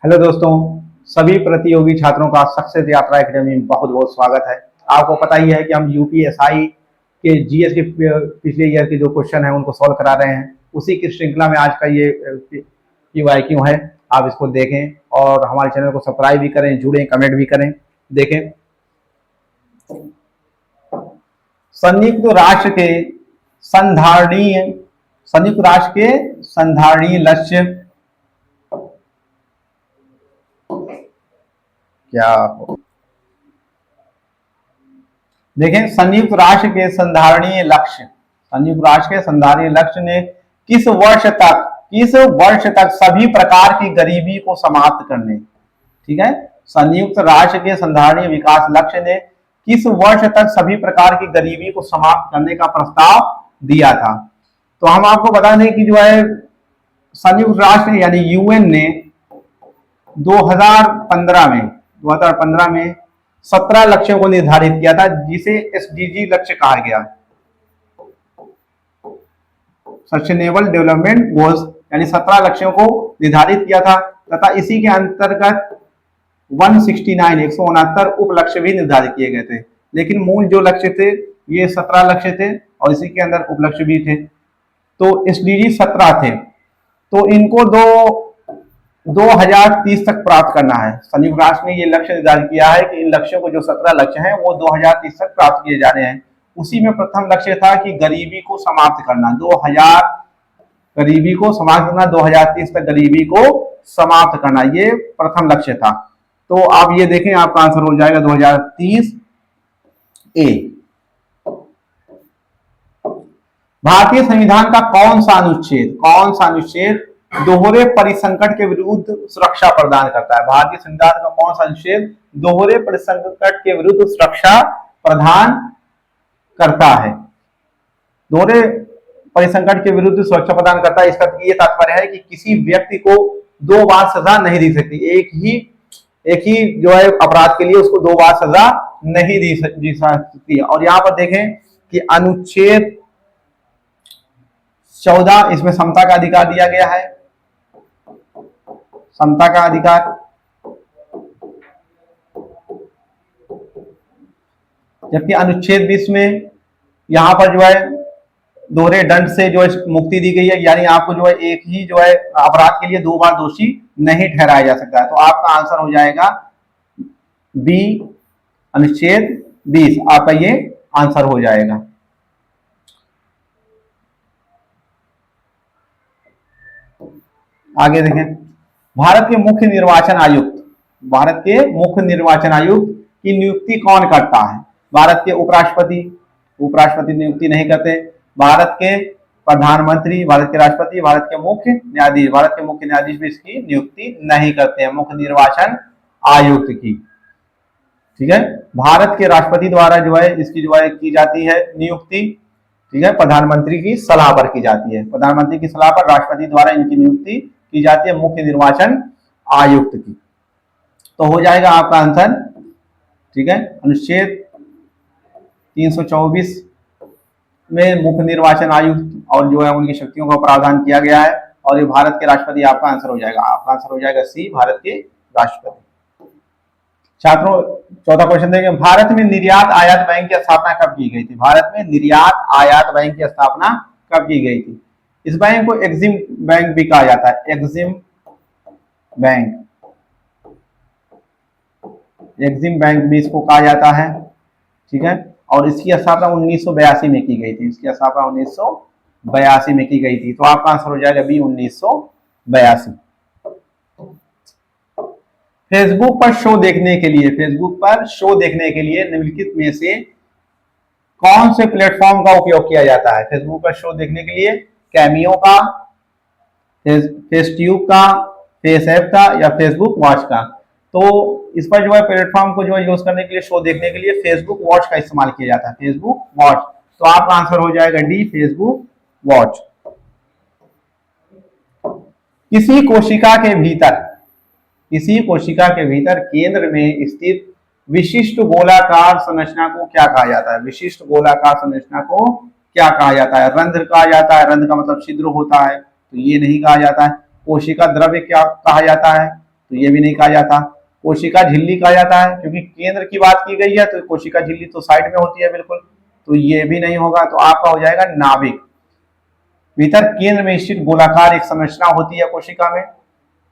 Hello दोस्तों, सभी प्रतियोगी छात्रों का सक्सेस यात्रा एकेडमी में बहुत बहुत स्वागत है। आपको पता ही है कि हम यूपीएसआई के जीएस के पिछले ईयर के जो क्वेश्चन हैं उनको सॉल्व करा रहे हैं। उसी की श्रृंखला में आज का ये क्यू है। आप इसको देखें और हमारे चैनल को सब्सक्राइब भी करें, जुड़ें, कमेंट भी करें। देखें, संयुक्त राष्ट्र के संधारणीय लक्ष्य क्या हो? देखें, संयुक्त राष्ट्र के संधारणीय लक्ष्य ने किस वर्ष तक सभी प्रकार की गरीबी को समाप्त करने, ठीक है, संयुक्त राष्ट्र के संधारणीय विकास लक्ष्य ने किस वर्ष तक सभी प्रकार की गरीबी को समाप्त करने का प्रस्ताव दिया था? तो हम आपको बता दें कि जो है संयुक्त राष्ट्र यानी यूएन ने 2015 में 17 लक्ष्यों को निर्धारित किया था, जिसे एसडीजी लक्ष्य कहा गया, सस्टेनेबल डेवलपमेंट गोल्स, यानी 17 लक्ष्यों को निर्धारित किया था तथा इसी के अंतर्गत 169 उप लक्ष्य भी निर्धारित किए गए थे। लेकिन मूल जो लक्ष्य थे ये 17 लक्ष्य थे और इसी के अंदर उप लक्ष्य भी थे। तो एसडीजी 17 थे, तो इनको 2030 तक प्राप्त करना है। संयुक्त राष्ट्र ने ये लक्ष्य निर्धारित किया है कि इन लक्ष्यों को, जो 17 लक्ष्य हैं, वो 2030 तक प्राप्त किए जाने हैं। उसी में प्रथम लक्ष्य था कि गरीबी को समाप्त करना, 2030 तक गरीबी को समाप्त करना, ये प्रथम लक्ष्य था। तो आप ये देखें, आपका आंसर हो जाएगा 2030 ए। भारतीय संविधान का कौन सा अनुच्छेद दोहरे परिसंकट के विरुद्ध सुरक्षा प्रदान करता है? भारतीय संविधान का कौन सा अनुच्छेद दोहरे परिसंकट के विरुद्ध सुरक्षा प्रदान करता है? दोहरे परिसंकट के विरुद्ध सुरक्षा प्रदान करता है, इसका ये तात्पर्य है कि किसी व्यक्ति को 2 बार सजा नहीं दी सकती। एक ही जो है अपराध के लिए उसको 2 बार सजा नहीं दी सकती है। और यहां पर देखें कि अनुच्छेद 14, इसमें समता का अधिकार दिया गया है, समता का अधिकार। जबकि अनुच्छेद 20 में यहां पर जो है दोहरे दंड से जो है मुक्ति दी गई है, यानी आपको जो है एक ही जो है अपराध के लिए 2 बार दोषी नहीं ठहराया जा सकता है। तो आपका आंसर हो जाएगा बी, अनुच्छेद 20, आपका ये आंसर हो जाएगा। आगे देखें, भारत के मुख्य निर्वाचन आयुक्त की नियुक्ति कौन करता है? भारत के उपराष्ट्रपति नियुक्ति नहीं करते। भारत के प्रधानमंत्री, भारत के राष्ट्रपति, भारत के मुख्य न्यायाधीश भी इसकी नियुक्ति नहीं करते हैं, मुख्य निर्वाचन आयुक्त की। ठीक है, भारत के राष्ट्रपति द्वारा जो है इसकी जो है की जाती है नियुक्ति, ठीक है, प्रधानमंत्री की सलाह पर की जाती है। प्रधानमंत्री की सलाह पर राष्ट्रपति द्वारा इनकी नियुक्ति की जाती है मुख्य निर्वाचन आयुक्त की। तो हो जाएगा आपका आंसर, ठीक है, अनुच्छेद 324 में मुख्य निर्वाचन आयुक्त और जो है उनकी शक्तियों का प्रावधान किया गया है, और ये भारत के राष्ट्रपति आपका आंसर हो जाएगा। आपका आंसर हो जाएगा सी, भारत के राष्ट्रपति। छात्रों, चौथा क्वेश्चन देखें, भारत में निर्यात आयात बैंक की स्थापना कब की गई थी? भारत में निर्यात आयात बैंक की स्थापना कब की गई थी? इस बैंक को एक्जिम बैंक भी कहा जाता है, एक्जिम बैंक भी इसको कहा जाता है, ठीक है। और इसकी स्थापना 1982 में की गई थी, इसकी स्थापना 1982 में की गई थी। तो आपका आंसर हो जाएगा बी, 1982। फेसबुक पर शो देखने के लिए निम्नलिखित में से कौन से प्लेटफॉर्म का उपयोग किया जाता है? फेसबुक पर शो देखने के लिए कैमियो का, फेसट्यूब का, फेस ऐप का या फेसबुक वॉच का? तो इस पर जो है प्लेटफॉर्म को जो है यूज करने के लिए, शो देखने के लिए फेसबुक वॉच का इस्तेमाल किया जाता है, फेसबुक वॉच। तो आपका आंसर हो जाएगा डी, फेसबुक वॉच। किसी कोशिका के भीतर केंद्र में स्थित विशिष्ट गोलाकार संरचना को क्या कहा जाता है? विशिष्ट गोलाकार संरचना को क्या कहा जाता है? रंध्र कहा जाता है, रंध्र का मतलब छिद्र होता है, तो ये नहीं कहा जाता है। कोशिका द्रव्य क्या कहा जाता है? तो ये भी नहीं कहा जाता। कोशिका झिल्ली कहा जाता है, क्योंकि केंद्र की बात की गई है तो कोशिका झिल्ली तो साइड में होती है बिल्कुल, तो ये भी नहीं होगा। तो आपका हो जाएगा नाभिक। भीतर केंद्र में स्थित गोलाकार एक संरचना होती है कोशिका में,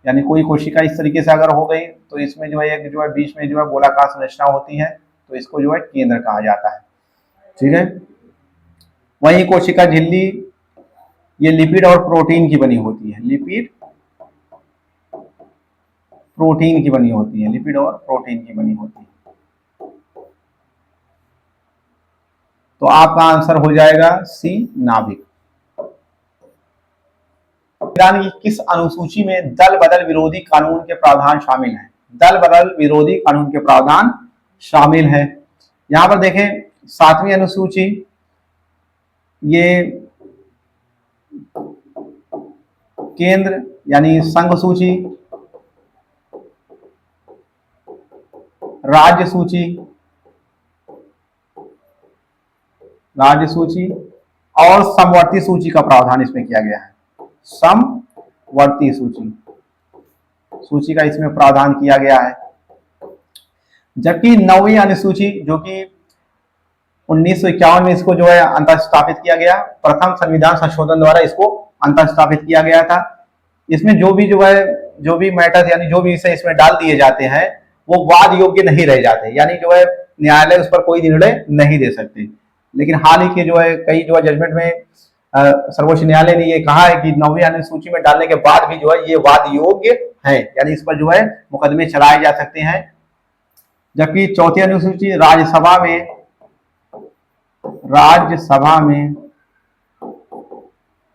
यानी कोई कोशिका इस तरीके से अगर हो गई तो इसमें जो है एक जो है बीच में जो है गोलाकार संरचना होती है, तो इसको जो है केंद्र कहा जाता है। ठीक है। वही कोशिका झिल्ली ये लिपिड और प्रोटीन की बनी होती है, लिपिड प्रोटीन की बनी होती है, लिपिड और प्रोटीन की बनी होती है। तो आपका आंसर हो जाएगा सी, नाभिक। संविधान की किस अनुसूची में दल बदल विरोधी कानून के प्रावधान शामिल हैं? दल बदल विरोधी कानून के प्रावधान शामिल है। यहां पर देखें 7वीं अनुसूची, ये केंद्र यानी संघ सूची, राज्य सूची, राज्य सूची और समवर्ती सूची का प्रावधान इसमें किया गया है। समवर्ती सूची, सूची का इसमें प्रावधान किया गया है। जबकि 9वीं अनुसूची जो कि 1951 में इसको जो है अंतर्स्थापित किया गया, प्रथम संविधान संशोधन द्वारा इसको अंतर्स्थापित किया गया था। इसमें जो भी मैटर यानी जो भी विषय इसमें डाल दिए जाते हैं वो वाद योग्य नहीं रह जाते, यानी जो है न्यायालय उस पर कोई निर्णय नहीं दे सकते। लेकिन हाल ही के जो है कई जो है जजमेंट में सर्वोच्च न्यायालय ने ये कहा है कि 9वीं अनुसूची में डालने के बाद भी जो है ये वाद योग्य है, यानी इस पर जो है मुकदमे चलाए जा सकते हैं। जबकि 4थी अनुसूची राज्यसभा में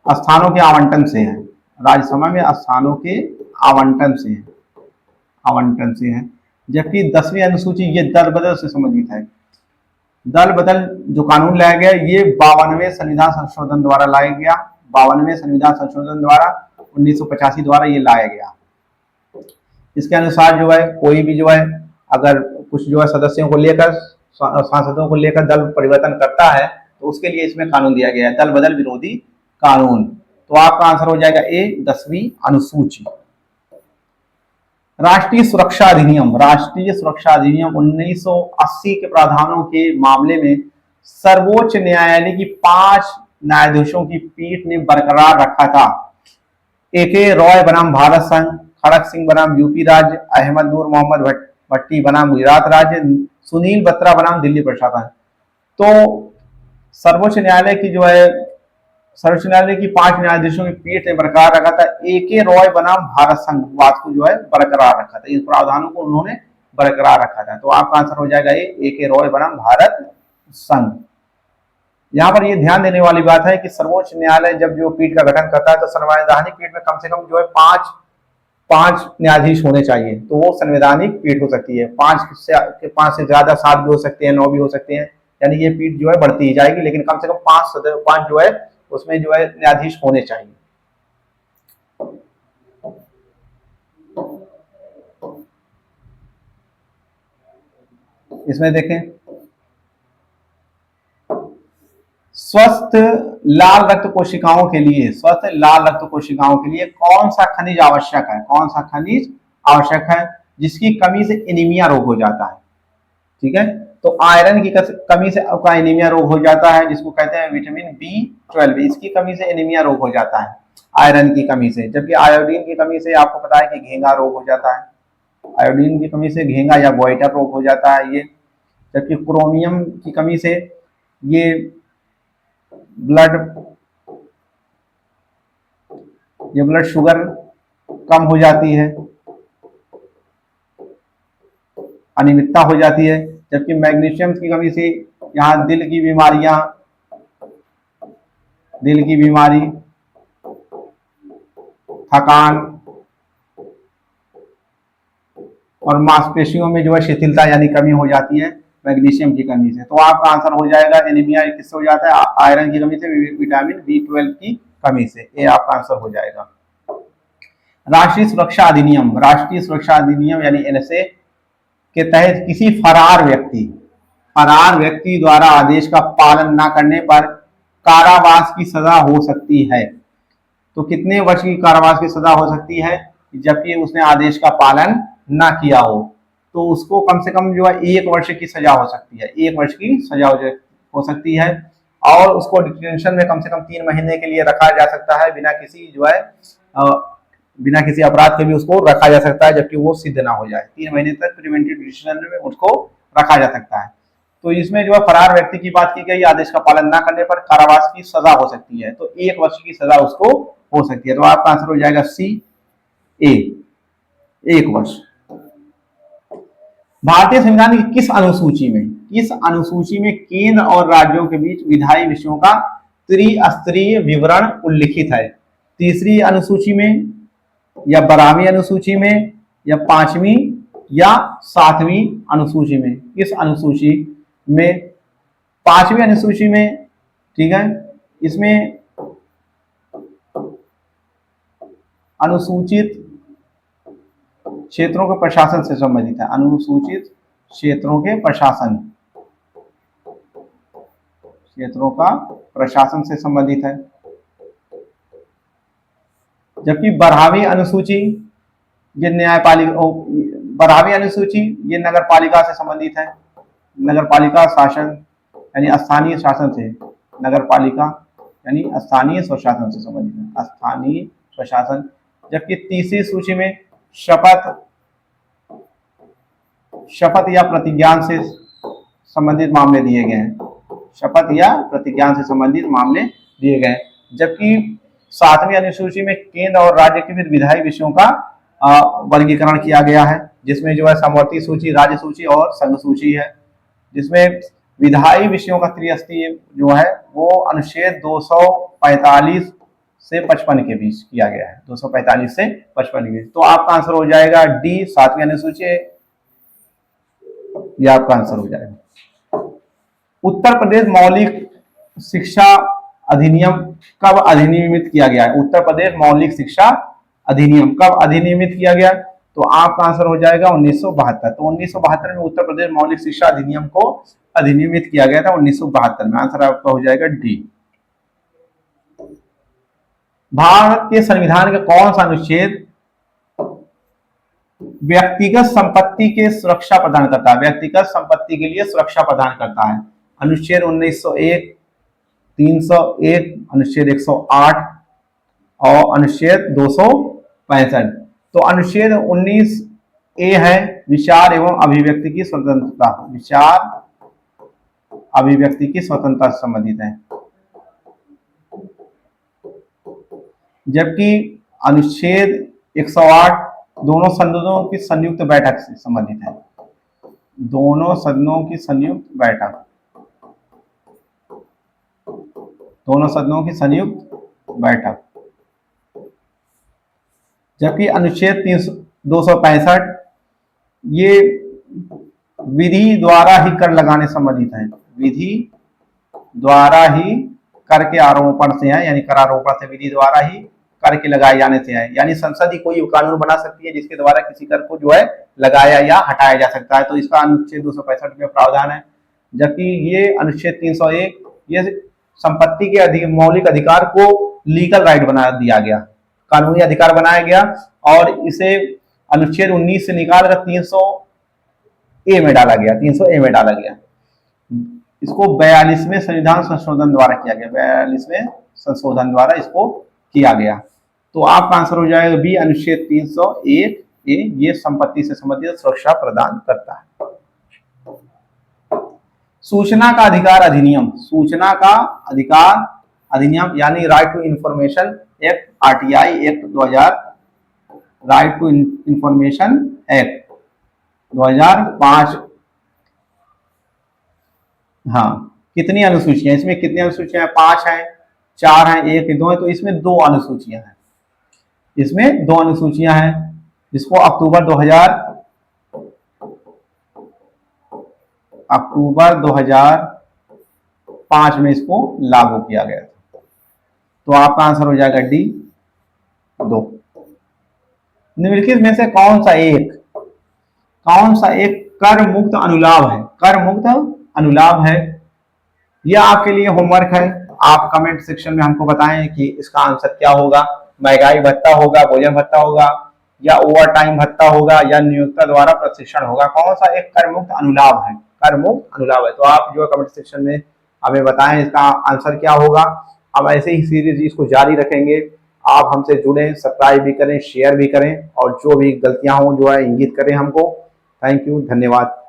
स्थानों के आवंटन से है, राज्यसभा में स्थानों के आवंटन से है। जबकि 10वीं अनुसूची ये दल बदल से संबंधित है। दल बदल जो कानून लाया गया ये 52वें संविधान संशोधन द्वारा लाया गया, 52वें संविधान संशोधन द्वारा 1985 द्वारा ये लाया गया। इसके अनुसार जो है कोई भी जो है अगर कुछ जो है सदस्यों को लेकर, सांसदों को लेकर दल परिवर्तन करता है तो उसके लिए इसमें कानून दिया गया है, दल बदल विरोधी कानून। तो आपका आंसर हो जाएगा ए, 10वीं अनुसूची। राष्ट्रीय सुरक्षा अधिनियम 1980 के प्रावधानों के मामले में सर्वोच्च न्यायालय की 5 न्यायाधीशों की पीठ ने बरकरार रखा था। A.K. रॉय बनाम भारत संघ, खड़क सिंह बनाम यूपी राज्य, अहमद नूर मोहम्मद भट्टी बनाम गुजरात राज्य, सुनील बत्रा बनाम दिल्ली प्रशासन। तो सर्वोच्च न्यायालय की 5 न्यायाधीशों की पीठ ने बरकरार रखा था। A.K. रॉय बनाम भारत संघ बात को जो है बरकरार रखा था, इन प्रावधानों को उन्होंने बरकरार रखा था। तो आपका आंसर हो जाएगा A.K. रॉय बनाम भारत संघ। यहाँ पर ये ध्यान देने वाली बात है कि सर्वोच्च न्यायालय जब जो पीठ का गठन करता है तो संवैधानिक पीठ में कम से कम जो है 5 न्यायाधीश होने चाहिए, तो वो संवैधानिक पीठ हो सकती है। 5 से ज्यादा 7 भी हो सकते हैं, 9 भी हो सकते हैं, यानी ये पीठ जो है बढ़ती ही जाएगी, लेकिन कम से कम 5 जो है उसमें जो है न्यायाधीश होने चाहिए। इसमें देखें स्वस्थ लाल रक्त कोशिकाओं के लिए कौन सा खनिज आवश्यक है? कौन सा खनिज आवश्यक है जिसकी कमी से एनीमिया रोग हो जाता है? ठीक है, तो आयरन की कमी से आपका एनीमिया रोग हो जाता है, जिसको कहते हैं विटामिन B12, इसकी कमी से एनीमिया रोग हो जाता है आयरन की कमी से। जबकि आयोडीन की कमी से आपको पता है कि घेंगा रोग हो जाता है, आयोडीन की कमी से घेंगा या गोइटर रोग हो जाता है ये। जबकि क्रोमियम की कमी से ये ब्लड शुगर कम हो जाती है, अनियमितता हो जाती है। जबकि मैग्नीशियम की कमी से यहाँ दिल की बीमारी, थकान और मांसपेशियों में जो है शिथिलता यानी कमी हो जाती है मैग्नीशियम की कमी से। तो आपका आंसर हो जाएगा एनीमिया किससे हो जाता है? आयरन की कमी से, विटामिन B12 की कमी से। ये आपका आंसर हो जाएगा। राष्ट्रीय सुरक्षा अधिनियम यानी NSA के तहत किसी फरार व्यक्ति द्वारा आदेश का पालन न करने पर कारावास की सजा हो सकती है। तो कितने वर्ष की कारावास की सजा हो सकती है? जबकि उसने आदेश का पालन ना किया हो, तो उसको कम से कम जो है 1 वर्ष की सजा हो सकती है, 1 वर्ष की सजा हो सकती है। और उसको डिटेंशन में कम से कम 3 महीने के लिए रखा जा सकता है, बिना किसी जो है बिना किसी अपराध के भी उसको रखा जा सकता है, जबकि वो सिद्ध ना हो जाए। 3 महीने तक प्रिवेंटिव डिटेंशन में उसको रखा जा सकता है। तो इसमें जो है फरार व्यक्ति की बात की गई, आदेश का पालन न करने पर कारावास की सजा हो सकती है, तो 1 वर्ष की सजा उसको हो सकती है। तो आपका आंसर हो जाएगा सी, ए, 1 वर्ष। भारतीय संविधान की किस अनुसूची में केंद्र और राज्यों के बीच विधायी विषयों का त्रिस्तरीय विवरण उल्लिखित है? तीसरी अनुसूची में, या 12वीं अनुसूची में, या 5वीं या 7वीं अनुसूची में? किस अनुसूची में? 5वीं अनुसूची में, ठीक है। इसमें अनुसूचित क्षेत्रों के प्रशासन से संबंधित है, अनुसूचित क्षेत्रों के प्रशासन, क्षेत्रों का प्रशासन से संबंधित है। जबकि 12वीं अनुसूची ये न्यायपालिका, 12वीं अनुसूची ये नगर पालिका से संबंधित है, नगर पालिका शासन यानी स्थानीय शासन से, नगर पालिका यानी स्थानीय स्वशासन से संबंधित है, स्थानीय स्वशासन। जबकि तीसरी सूची में शपथ या प्रतिज्ञान से संबंधित मामले दिए गए हैं, शपथ या प्रतिज्ञान से संबंधित मामले दिए गए हैं। जबकि 7वीं अनुसूची में केंद्र और राज्य के विधायी विषयों का वर्गीकरण किया गया है, जिसमें जो है समवर्ती सूची, राज्य सूची और संघ सूची है, जिसमें विधायी विषयों का त्रिस्तरीय जो है वो अनुच्छेद 245 से 55 के बीच किया गया है, 245 से 55 के बीच। तो आपका आंसर हो जाएगा डी, 7वीं अनुसूची, ये आपका आंसर हो जाएगा। उत्तर प्रदेश मौलिक शिक्षा अधिनियम कब अधिनियमित किया गया है? उत्तर प्रदेश मौलिक शिक्षा अधिनियम कब अधिनियमित किया गया? तो आपका आंसर हो जाएगा 1972। तो 1972 में उत्तर प्रदेश मौलिक शिक्षा अधिनियम को अधिनियमित किया गया था, 1972 में। आंसर आपका हो जाएगा डी। भारत के संविधान का कौन सा अनुच्छेद व्यक्तिगत संपत्ति के सुरक्षा प्रदान करता है? व्यक्तिगत संपत्ति के लिए सुरक्षा प्रदान करता है। अनुच्छेद 1901, 301, अनुच्छेद 108 और अनुच्छेद 265। तो अनुच्छेद 19A है विचार एवं अभिव्यक्ति की स्वतंत्रता, विचार अभिव्यक्ति की स्वतंत्रता से संबंधित है। जबकि अनुच्छेद 108 दोनों सदनों की संयुक्त बैठक से संबंधित है, दोनों सदनों की संयुक्त बैठक, दोनों सदनों की संयुक्त बैठक। जबकि अनुच्छेद 265 ये विधि द्वारा ही कर लगाने संबंधित है, विधि द्वारा ही कर के आरोपण से है, यानी करारोपण से, विधि द्वारा ही कर के लगाए जाने से है। यानी संसद ही कोई कानून बना सकती है जिसके द्वारा किसी कर को जो है लगाया या हटाया जा सकता है, तो इसका अनुच्छेद 265 में प्रावधान है। जबकि ये अनुच्छेद 301 ये संपत्ति के मौलिक अधिकार को लीगल राइट बना दिया गया, कानूनी अधिकार बनाया गया, और इसे अनुच्छेद 19 से निकालकर 300A में डाला गया, 300A में डाला गया। इसको 42वें संविधान संशोधन द्वारा किया गया, 42वें संशोधन द्वारा इसको किया गया। तो आपका आंसर हो जाएगा बी, अनुच्छेद 301A, ये संपत्ति से संबंधित सुरक्षा प्रदान करता है। सूचना का अधिकार अधिनियम, सूचना का अधिकार अधिनियम यानी right to information act, RTI act 2000, right to information act 2005। हाँ, कितनी अनुसूचियां इसमें? कितनी अनुसूचियां? 5 हैं, 4 हैं, 1 2 है, तो इसमें 2 अनुसूचियां हैं, इसमें 2 अनुसूचियां हैं, जिसको अक्टूबर 2005 में इसको लागू किया गया था। तो आपका आंसर हो जाएगा डी, 2। निम्नलिखित में से कौन सा एक कर मुक्त अनुलाभ है? कर मुक्त अनुलाभ है, यह आपके लिए होमवर्क है। आप कमेंट सेक्शन में हमको बताएं कि इसका आंसर क्या होगा। महंगाई भत्ता होगा, भोजन भत्ता होगा, या ओवर टाइम भत्ता होगा या नियोक्ता द्वारा प्रशिक्षण होगा, कौन सा एक कर मुक्त अनुलाभ है, कर मुक्त अनुलाभ है। तो आप जो कमेंट सेक्शन में हमें बताएं इसका आंसर क्या होगा। हम ऐसे ही सीरीज इसको जारी रखेंगे। आप हमसे जुड़ें, सब्सक्राइब भी करें, शेयर भी करें और जो भी गलतियां हों जो है इंगित करें हमको। थैंक यू, धन्यवाद।